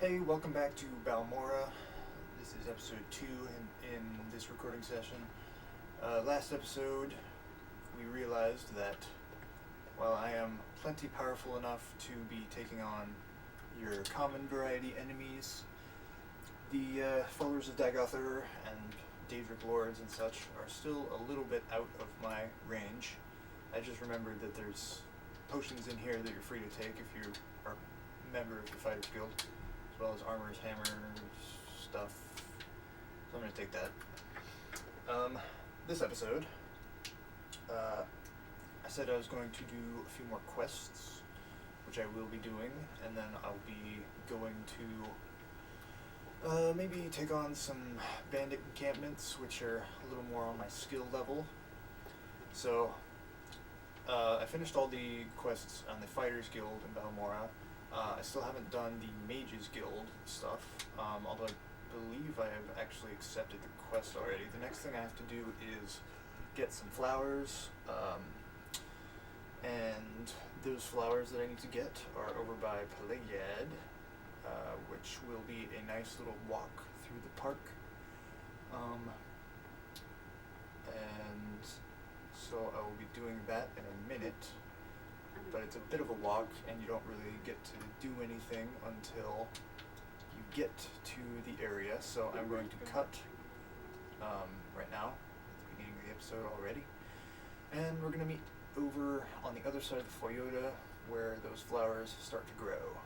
Hey, welcome back to Balmora. This is episode 2 in this recording session. Last episode, we realized that while I am plenty powerful enough to be taking on your common variety enemies, the followers of Dagother and Daedric Lords and such are still a little bit out of my range. I just remembered that there's potions in here that you're free to take if you are a member of the Fighters Guild, as well as armors, hammers, stuff. So I'm going to take that. This episode, I said I was going to do a few more quests, which I will be doing, and then I'll be going to maybe take on some bandit encampments, which are a little more on my skill level. So, I finished all the quests on the Fighters Guild in Balmora. I still haven't done the Mages Guild stuff, although I believe I have actually accepted the quest already. The next thing I have to do is get some flowers, and those flowers that I need to get are over by Pelagiad, which will be a nice little walk through the park. And so I will be doing that in a minute, but it's a bit of a walk and you don't really get to do anything until you get to the area. So I'm going to cut right now, at the beginning of the episode already, and we're going to meet over on the other side of the Foyota where those flowers start to grow.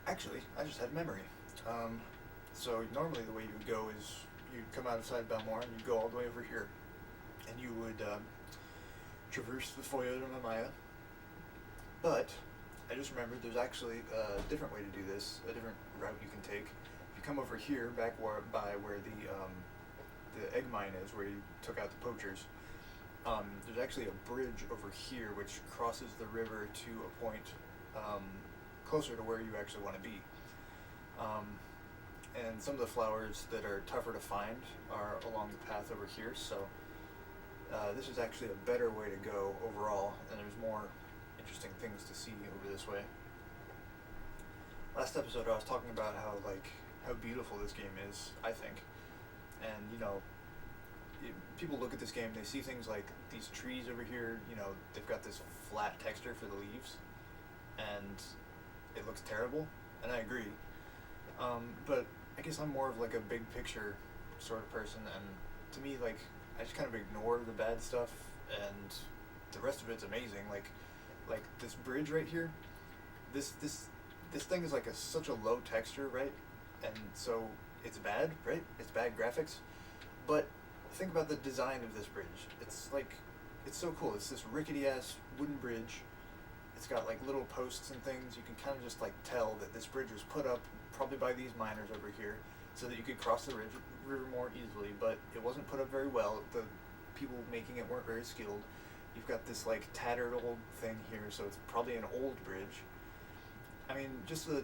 Actually, I just had memory. So normally the way you would go is you'd come outside Balmora and you'd go all the way over here, and you would traverse the Foyota Mamaia. But I just remembered there's actually a different way to do this, a different route you can take. If you come over here, back by where the egg mine is, where you took out the poachers, there's actually a bridge over here which crosses the river to a point closer to where you actually want to be. And some of the flowers that are tougher to find are along the path over here, so this is actually a better way to go overall, and there's more interesting things to see over this way. Last episode I was talking about how beautiful this game is, I think. And people look at this game, they see things like these trees over here, they've got this flat texture for the leaves, and it looks terrible, and I agree. But I guess I'm more of like a big picture sort of person, and to me, I just kind of ignore the bad stuff, and the rest of it's amazing. Like this bridge right here, this thing is like such a low texture, right? And so it's bad, right? It's bad graphics, but think about the design of this bridge. It's so cool. It's this rickety ass wooden bridge. It's got like little posts and things. You can kind of just tell that this bridge was put up probably by these miners over here so that you could cross the river more easily, but it wasn't put up very well. The people making it weren't very skilled. You've got this tattered old thing here, so it's probably an old bridge. I mean, just the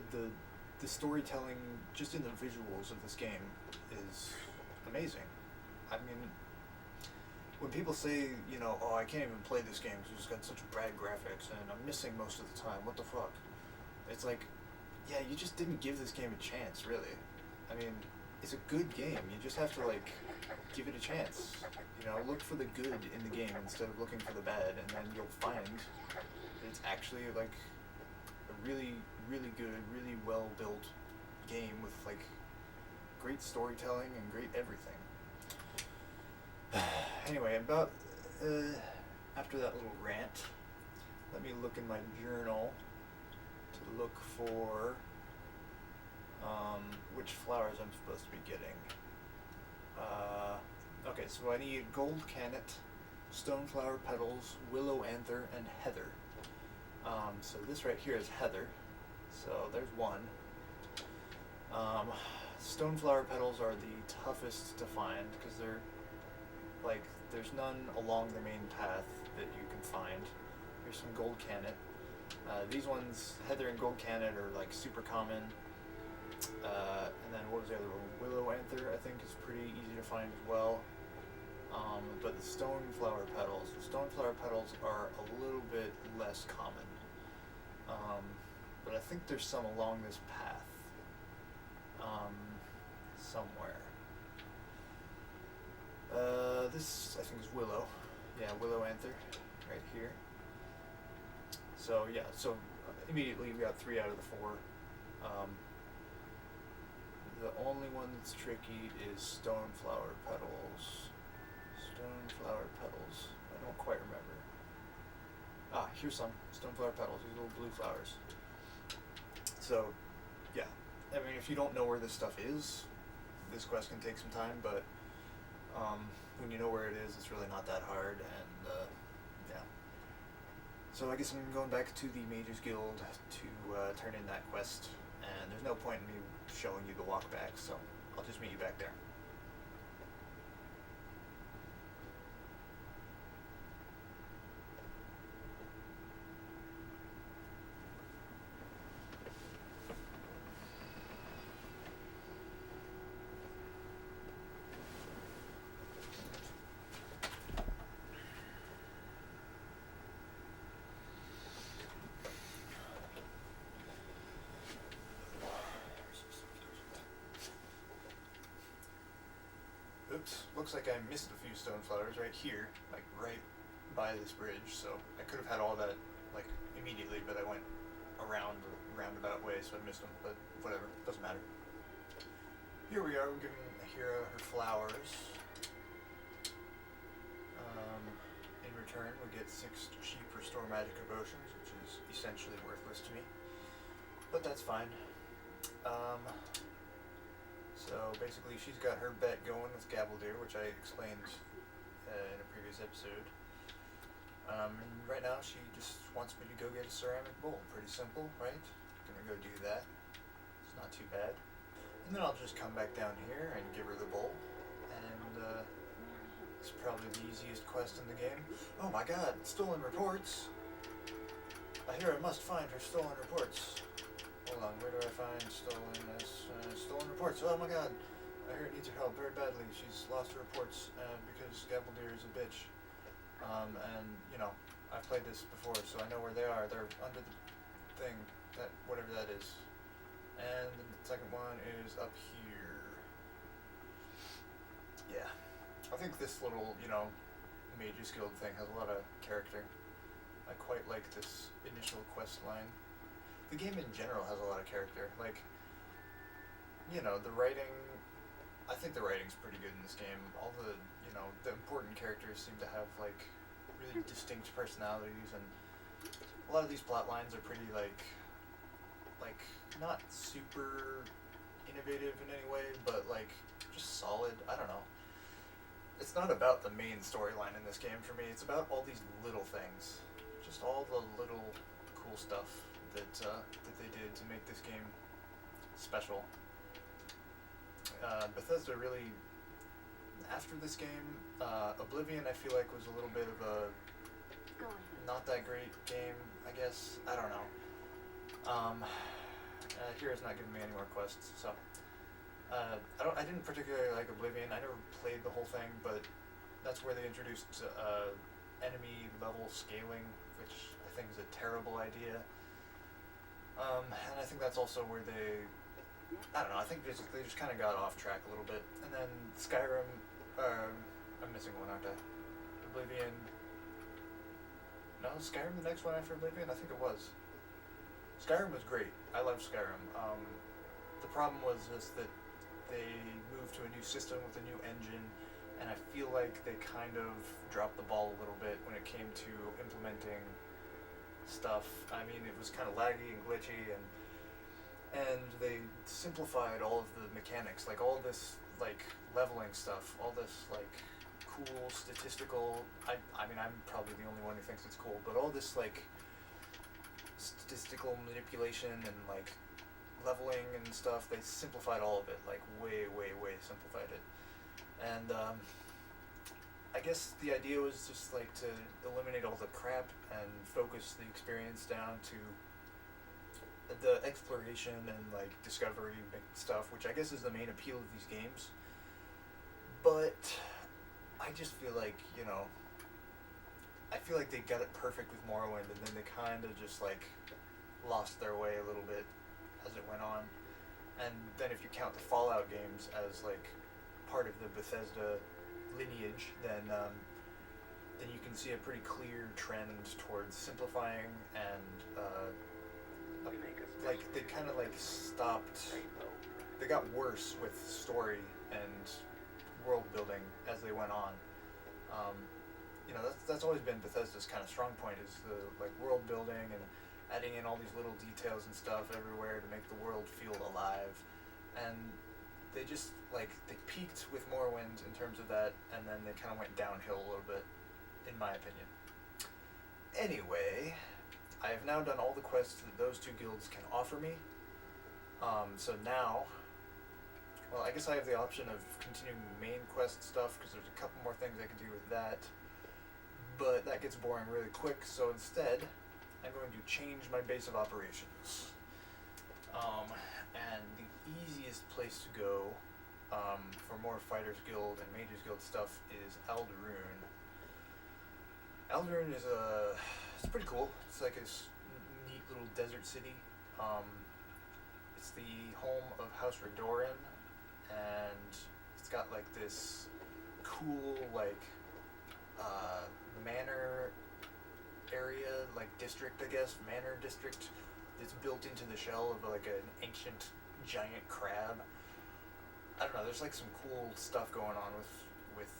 storytelling just in the visuals of this game is amazing. I mean, when people say, oh, I can't even play this game because it's got such bad graphics and I'm missing most of the time, what the fuck? It's like, yeah, you just didn't give this game a chance, really. I mean, it's a good game. You just have to, give it a chance. Look for the good in the game instead of looking for the bad, and then you'll find that it's actually, a really, really good, really well-built game with, great storytelling and great everything. Anyway, about after that little rant, let me look in my journal to look for which flowers I'm supposed to be getting. Okay, so I need gold cannet, stoneflower petals, willow anther, and heather. So this right here is heather. So there's one. Stoneflower petals are the toughest to find because they're there's none along the main path that you can find. Here's some gold cannet. These ones, heather and gold cannet, are super common. And then what was the other one? Willow anther, I think, is pretty easy to find as well. But the stoneflower petals are a little bit less common. but I think there's some along this path. Somewhere. This I think is Willow. Yeah, Willow Anther, right here. So yeah, so immediately we got 3 out of the 4. The only one that's tricky is Stoneflower Petals. Stoneflower Petals. I don't quite remember. Ah, here's some Stoneflower Petals. These little blue flowers. So, yeah. I mean, if you don't know where this stuff is, this quest can take some time, but when you know where it is, it's really not that hard, and yeah. So I guess I'm going back to the Mages Guild to turn in that quest, and there's no point in me showing you the walk back, so I'll just meet you back there. Oops, looks like I missed a few stoneflowers right here, like right by this bridge, so I could have had all that like immediately, but I went around the roundabout way, so I missed them, but whatever, doesn't matter. Here we are, we're giving Hira her flowers. In return, we get 6 cheap restore magic potions, which is essentially worthless to me, but that's fine. So basically she's got her bet going with Gabaldir, which I explained in a previous episode. Right now she just wants me to go get a ceramic bowl. Pretty simple, right? Gonna go do that. It's not too bad. And then I'll just come back down here and give her the bowl. And it's probably the easiest quest in the game. Oh my god, stolen reports! I hear I must find her stolen reports. Hold on, where do I find stolen reports? Oh my god, I hear it needs her help very badly. She's lost her reports because Gabaldir is a bitch. And, you know, I've played this before, so I know where they are. They're under the thing, that whatever that is. And the second one is up here. Yeah. I think this little, you know, Mages Guild thing has a lot of character. I quite like this initial quest line. The game in general has a lot of character. Like, you know, the writing, I think the writing's pretty good in this game. All the, you know, the important characters seem to have, like, really distinct personalities, and a lot of these plot lines are pretty, like, not super innovative in any way, but, like, just solid. I don't know. It's not about the main storyline in this game for me. It's about all these little things. Just all the little cool stuff that they did to make this game special. Bethesda really, after this game, Oblivion I feel like was a little bit of a not that great game, I guess. I don't know. Hero's not giving me any more quests, so I didn't particularly like Oblivion. I never played the whole thing, but that's where they introduced enemy level scaling, which I think is a terrible idea. And I think that's also where they, I don't know, I think they just kind of got off track a little bit. And then Skyrim, I'm missing one, aren't I? Oblivion, no, Skyrim the next one after Oblivion? I think it was. Skyrim was great. I loved Skyrim. The problem was just that they moved to a new system with a new engine, and I feel like they kind of dropped the ball a little bit when it came to implementing stuff. I mean, it was kind of laggy and glitchy, and they simplified all of the mechanics, like all this like leveling stuff, all this like cool statistical. I mean, I'm probably the only one who thinks it's cool, but all this like statistical manipulation and like leveling and stuff, they simplified all of it, like way simplified it. And I guess the idea was just like to eliminate all the crap and focus the experience down to the exploration and like discovery stuff, which I guess is the main appeal of these games. But I just feel like, you know, I feel like they got it perfect with Morrowind, and then they kind of just like lost their way a little bit as it went on. And then if you count the Fallout games as like part of the Bethesda lineage, then you can see a pretty clear trend towards simplifying and like they kind of like stopped. They got worse with story and world building as they went on. You know, that's always been Bethesda's kind of strong point, is the like world building and adding in all these little details and stuff everywhere to make the world feel alive. And they just like they peaked with Morrowind in terms of that, and then they kind of went downhill a little bit, in my opinion. Anyway, I have now done all the quests that those two guilds can offer me. So now, well, I guess I have the option of continuing the main quest stuff, because there's a couple more things I can do with that. But that gets boring really quick, so instead, I'm going to change my base of operations. And the easiest place to go for more Fighters Guild and Mages Guild stuff is Alderune. Alderune is it's pretty cool. It's like this neat little desert city. It's the home of House Redoran, and it's got like this cool like manor area, like district, I guess, manor district. It's built into the shell of like an ancient giant crab. I don't know. There's like some cool stuff going on with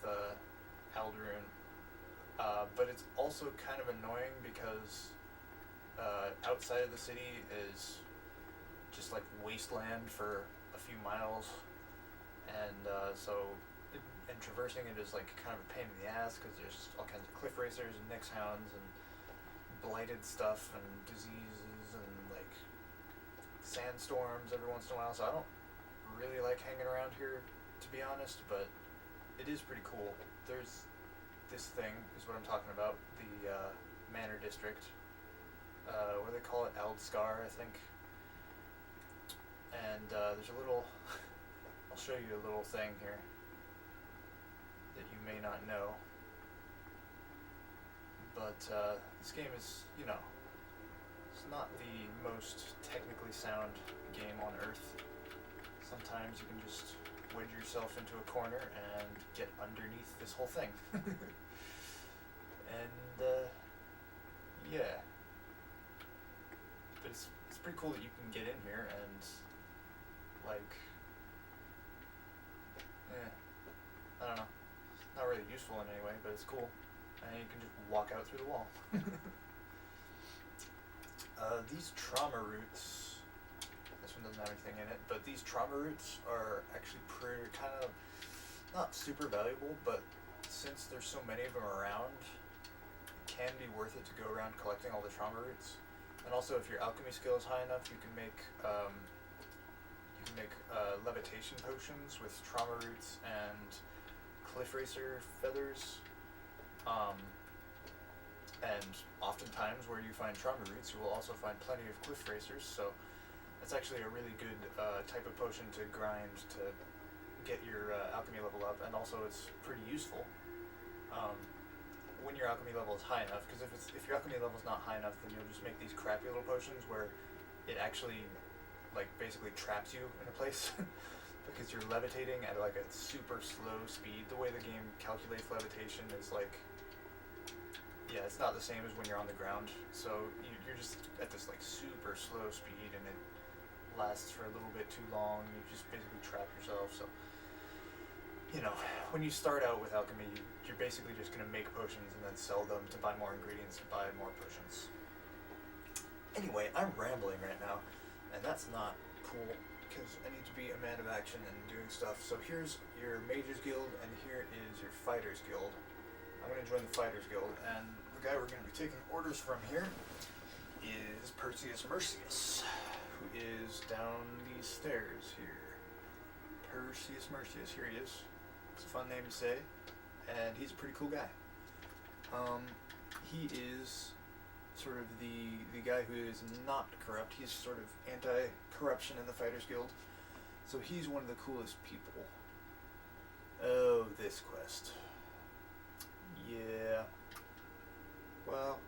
Alderune, but it's also kind of annoying because outside of the city is just like wasteland for a few miles, and and traversing it is like kind of a pain in the ass because there's all kinds of cliff racers and Nyx hounds and blighted stuff and diseases and like sandstorms every once in a while. So I don't really like hanging around here, to be honest, but it is pretty cool. There's this thing is what I'm talking about, the Manor District. What do they call it? Aldscar, I think. And there's a little I'll show you a little thing here that you may not know. But this game is, you know, it's not the most technically sound game on earth. Sometimes you can just wedge yourself into a corner and get underneath this whole thing. And yeah. But it's pretty cool that you can get in here and like I don't know. It's not really useful in any way, but it's cool. And you can just walk out through the wall. These trauma roots, this one doesn't have anything in it, but these trauma roots are actually pretty, kind of, not super valuable, but since there's so many of them around, it can be worth it to go around collecting all the trauma roots. And also, if your alchemy skill is high enough, you can make levitation potions with trauma roots and cliff racer feathers. And oftentimes where you find trauma roots, you will also find plenty of cliff racers, so that's actually a really good type of potion to grind to get your alchemy level up, and also it's pretty useful when your alchemy level is high enough, because if your alchemy level is not high enough, then you'll just make these crappy little potions where it actually like basically traps you in a place because you're levitating at like a super slow speed. The way the game calculates levitation is like, yeah, it's not the same as when you're on the ground. So you're just at this like super slow speed, and it lasts for a little bit too long. You just basically trap yourself. So, you know, when you start out with alchemy, you're basically just gonna make potions and then sell them to buy more ingredients to buy more potions. Anyway, I'm rambling right now, and that's not cool because I need to be a man of action and doing stuff. So here's your Mages Guild, and here is your Fighters Guild. I'm going to join the Fighters Guild, and the guy we're going to be taking orders from here is Perseus Mercius, who is down these stairs here. Perseus Mercius, here he is. It's a fun name to say, and he's a pretty cool guy. He is sort of the guy who is not corrupt. He's sort of anti-corruption in the Fighters Guild, so he's one of the coolest people. Oh, this quest. Yeah. Well,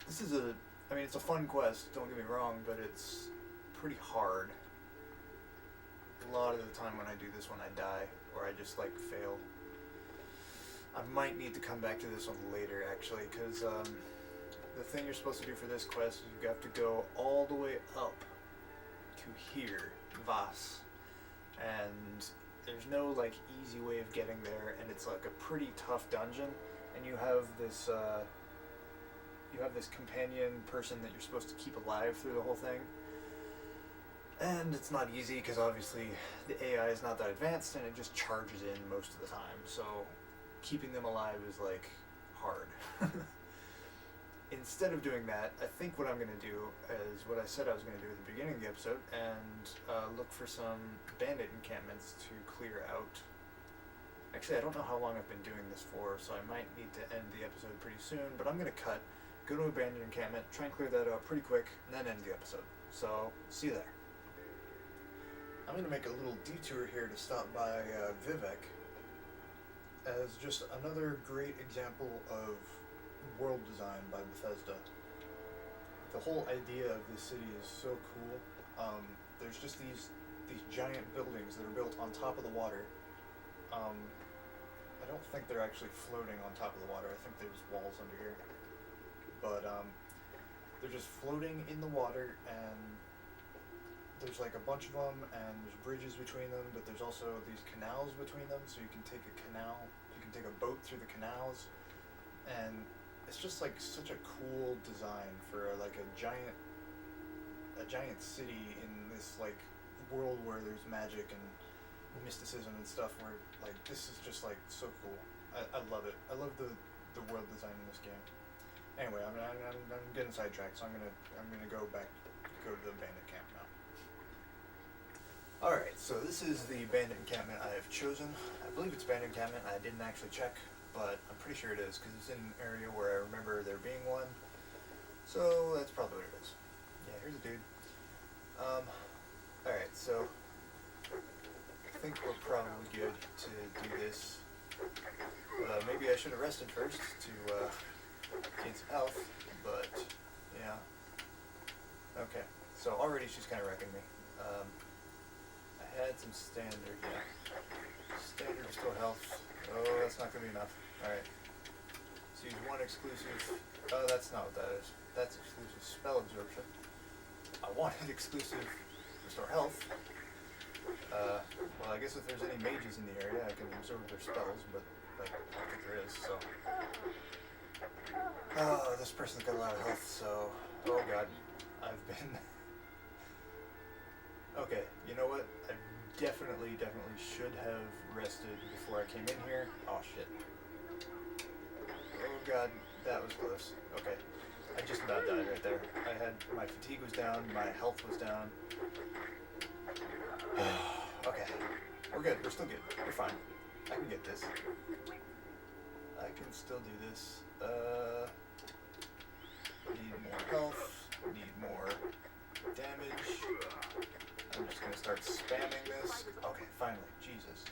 this is a I mean, it's a fun quest, don't get me wrong, but it's pretty hard. A lot of the time when I do this one, I die, or I just, like, fail. I might need to come back to this one later, actually, because the thing you're supposed to do for this quest is you have to go all the way up to here, Vas. And there's no, like, easy way of getting there, and it's, like, a pretty tough dungeon, and you have this companion person that you're supposed to keep alive through the whole thing. And it's not easy because obviously the AI is not that advanced and it just charges in most of the time. So keeping them alive is like hard. Instead of doing that, I think what I'm going to do is what I said I was going to do at the beginning of the episode and look for some bandit encampments to clear out. Actually, I don't know how long I've been doing this for, so I might need to end the episode pretty soon, but I'm going to cut, go to a bandit encampment, try and clear that out pretty quick, and then end the episode. So, see you there. I'm going to make a little detour here to stop by Vivek as just another great example of world design by Bethesda. The whole idea of this city is so cool. There's just these giant buildings that are built on top of the water. I don't think they're actually floating on top of the water. I think there's walls under here. But they're just floating in the water, and there's like a bunch of them, and there's bridges between them, but there's also these canals between them, so you can take a boat through the canals, and it's just like such a cool design for like a giant city in this like world where there's magic and mysticism and stuff, where like this is just like so cool. I love it. I love the world design in this game. Anyway, I'm getting sidetracked, so I'm gonna go to the bandit camp now. Alright, so this is the bandit encampment I have chosen. I believe it's bandit encampment. I didn't actually check, but I'm pretty sure it is, because it's in an area where I remember there being one. So that's probably what it is. Yeah, here's a dude. Alright, so I think we're probably good to do this. Maybe I should have rested first to gain some health, but yeah. Okay, so already she's kind of wrecking me. I had some standard, yeah. Standard restore health. Oh, that's not going to be enough. Alright. So use one exclusive. Oh, that's not what that is. That's exclusive spell absorption. I wanted exclusive restore health. Well, I guess if there's any mages in the area, I can absorb their spells, but like, I don't think there is, so. Oh, this person's got a lot of health, so. Oh god. I've been. Okay, you know what? I definitely should have rested before I came in here. Oh shit. Oh god, that was close. Okay. I just about died right there. My fatigue was down, my health was down. Okay. We're good, we're still good. We're fine. I can get this. I can still do this. Need more health, need more damage. I'm just gonna start spamming this. Okay, finally. Jesus.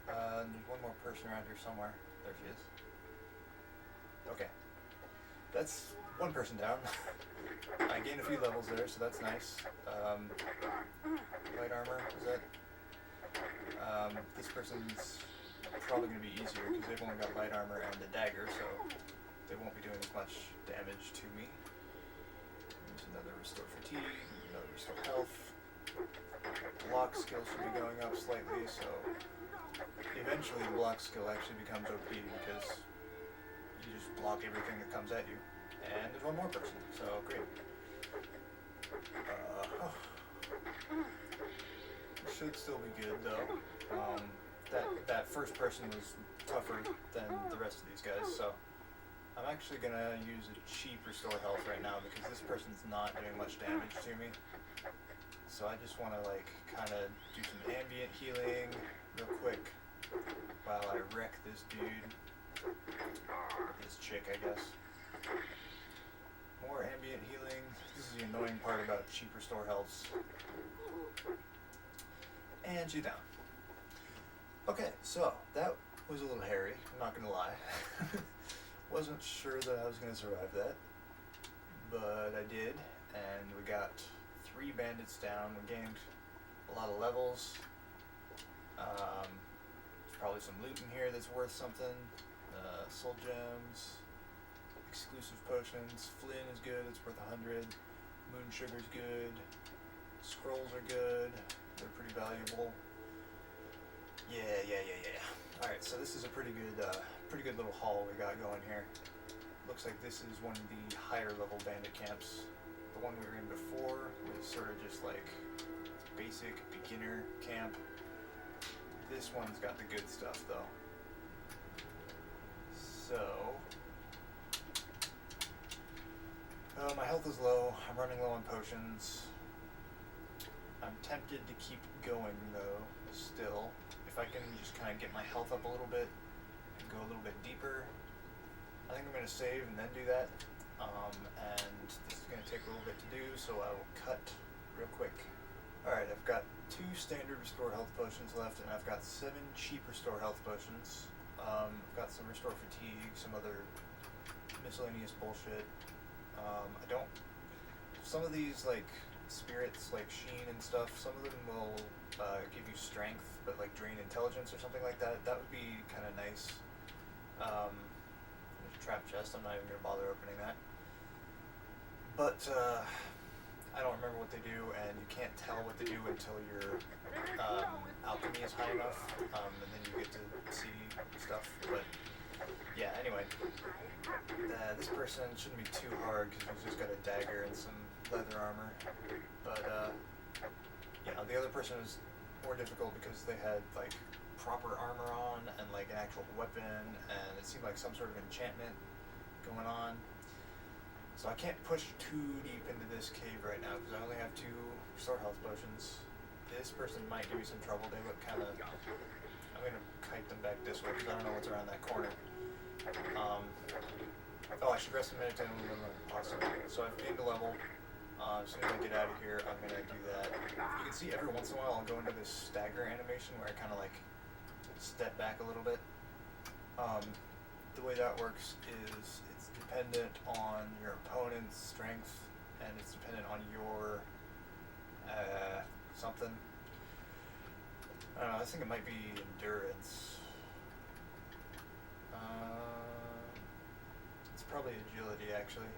There's one more person around here somewhere. There she is. Okay. That's one person down. I gained a few levels there, so that's nice. Light armor, is that? This person's probably gonna be easier because they've only got light armor and a dagger, so they won't be doing as much damage to me. There's another restore fatigue, another restore health. Block skill should be going up slightly, so eventually the block skill actually becomes OP because you just block everything that comes at you. And there's one more person, so great. Should still be good though. That first person was tougher than the rest of these guys, so I'm actually gonna use a cheap restore health right now because this person's not doing much damage to me. So I just want to like kind of do some ambient healing real quick while I wreck this dude. This chick, I guess. More ambient healing. This is the annoying part about cheap restore healths. And she's down. Okay, so that was a little hairy, I'm not gonna lie. Wasn't sure that I was gonna survive that. but I did, and we got 3 bandits down. We gained a lot of levels. There's probably some loot in here that's worth something. Soul gems, exclusive potions. Flynn is good, it's worth 100. Moon sugar's good. Scrolls are good, they're pretty valuable. Yeah. Alright, so this is a pretty good little haul we got going here. Looks like this is one of the higher level bandit camps. The one we were in before was sort of just like basic beginner camp. This one's got the good stuff though. So, my health is low. I'm running low on potions. I'm tempted to keep going though, still. If I can just kind of get my health up a little bit and go a little bit deeper, I think I'm going to save and then do that. And this is going to take a little bit to do, so I will cut real quick. Alright, I've got 2 standard restore health potions left, and I've got 7 cheap restore health potions. I've got some restore fatigue, some other miscellaneous bullshit. I don't... Some of these, like, spirits, like Sheen and stuff, some of them will give you strength, but, like, drain intelligence or something like that. That would be kind of nice. There's a trap chest, I'm not even going to bother opening that. But, I don't remember what they do, and you can't tell what they do until your alchemy is high enough, and then you get to see stuff. But yeah, anyway, this person shouldn't be too hard because he's just got a dagger and some leather armor. But yeah, the other person was more difficult because they had like proper armor on and like an actual weapon, and it seemed like some sort of enchantment going on. So I can't push too deep into this cave right now because I only have 2 restore health potions. This person might give me some trouble. They look kind of... I'm going to kite them back this way because I don't know what's around that corner. I should rest and meditate a little bit. Awesome. So I've gained a level. As soon as I get out of here, I'm going to do that. You can see every once in a while I'll go into this stagger animation where I kind of like step back a little bit. The way that works is it's dependent on your opponent's strength, and it's dependent on your something. I don't know, I think it might be endurance. It's probably agility, actually.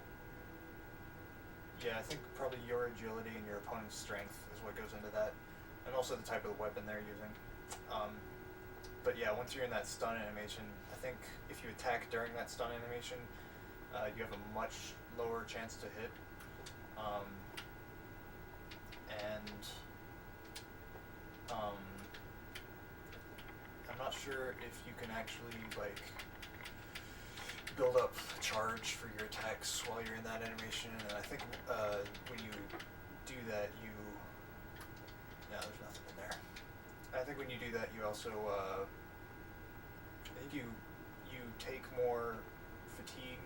Yeah, I think probably your agility and your opponent's strength is what goes into that, and also the type of weapon they're using. But yeah, once you're in that stun animation, I think if you attack during that stun animation, you have a much lower chance to hit. I'm not sure if you can actually like build up charge for your attacks while you're in that animation, and I think when you do that, no, there's nothing in there. I think when you do that, you also I think you take more fatigue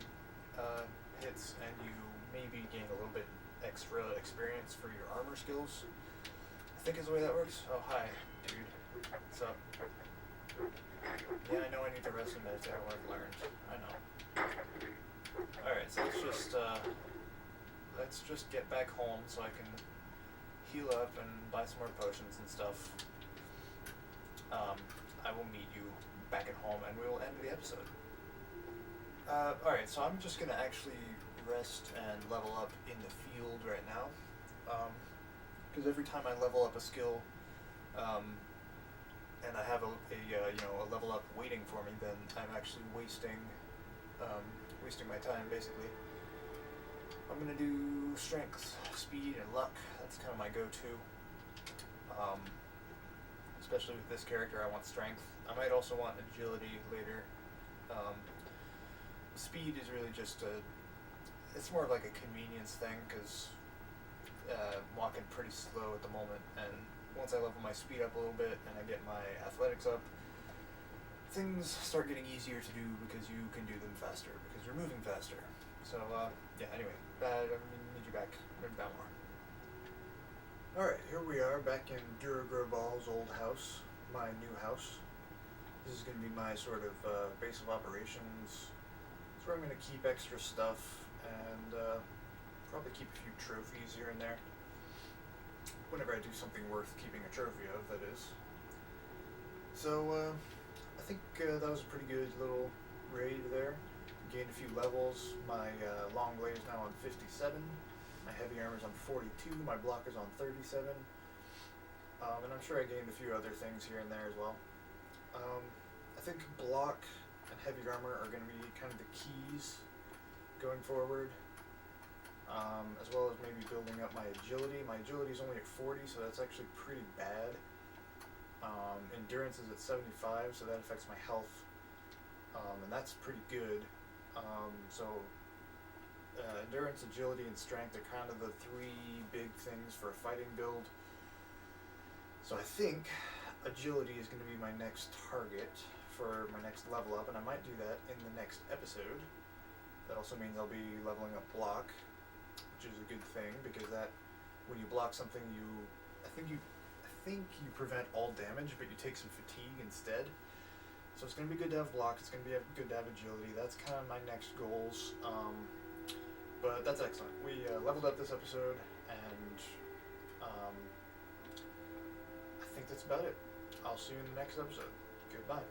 hits, and you maybe gain a little bit extra experience for your armor skills. I think is the way that works. Oh, hi, dude. What's up? Yeah, I know I need to rest and meditate on what I've learned. I know. Alright, so let's just get back home so I can heal up and buy some more potions and stuff. I will meet you back at home and we will end the episode. Alright, so I'm just going to actually rest and level up in the field right now. Because every time I level up a skill, and I have a level up waiting for me, then I'm actually wasting my time, basically. I'm going to do strength, speed, and luck. That's kind of my go-to. Especially with this character, I want strength. I might also want agility later. Speed is really just it's more like a convenience thing, because I'm walking pretty slow at the moment, and once I level my speed up a little bit and I get my athletics up, things start getting easier to do because you can do them faster, because you're moving faster. So, yeah, anyway, I need you back in Balmore. Alright, here we are back in Duragrobal's old house, my new house. This is going to be my sort of base of operations. It's where I'm going to keep extra stuff, and Probably keep a few trophies here and there. Whenever I do something worth keeping a trophy of, that is. So, I think that was a pretty good little raid there. Gained a few levels. My long blade is now on 57. My heavy armor is on 42. My block is on 37. And I'm sure I gained a few other things here and there as well. I think block and heavy armor are going to be kind of the keys going forward. As well as maybe building up my agility. My agility is only at 40, so that's actually pretty bad. Endurance is at 75, so that affects my health, and that's pretty good. Endurance, agility, and strength are kind of the three big things for a fighting build. So I think agility is going to be my next target for my next level up, and I might do that in the next episode. That also means I'll be leveling up block, which is a good thing, because that, when you block something, I think you prevent all damage, but you take some fatigue instead. So it's going to be good to have block, it's going to be good to have agility. That's kind of my next goals. But that's excellent. We leveled up this episode, and I think that's about it. I'll see you in the next episode. Goodbye.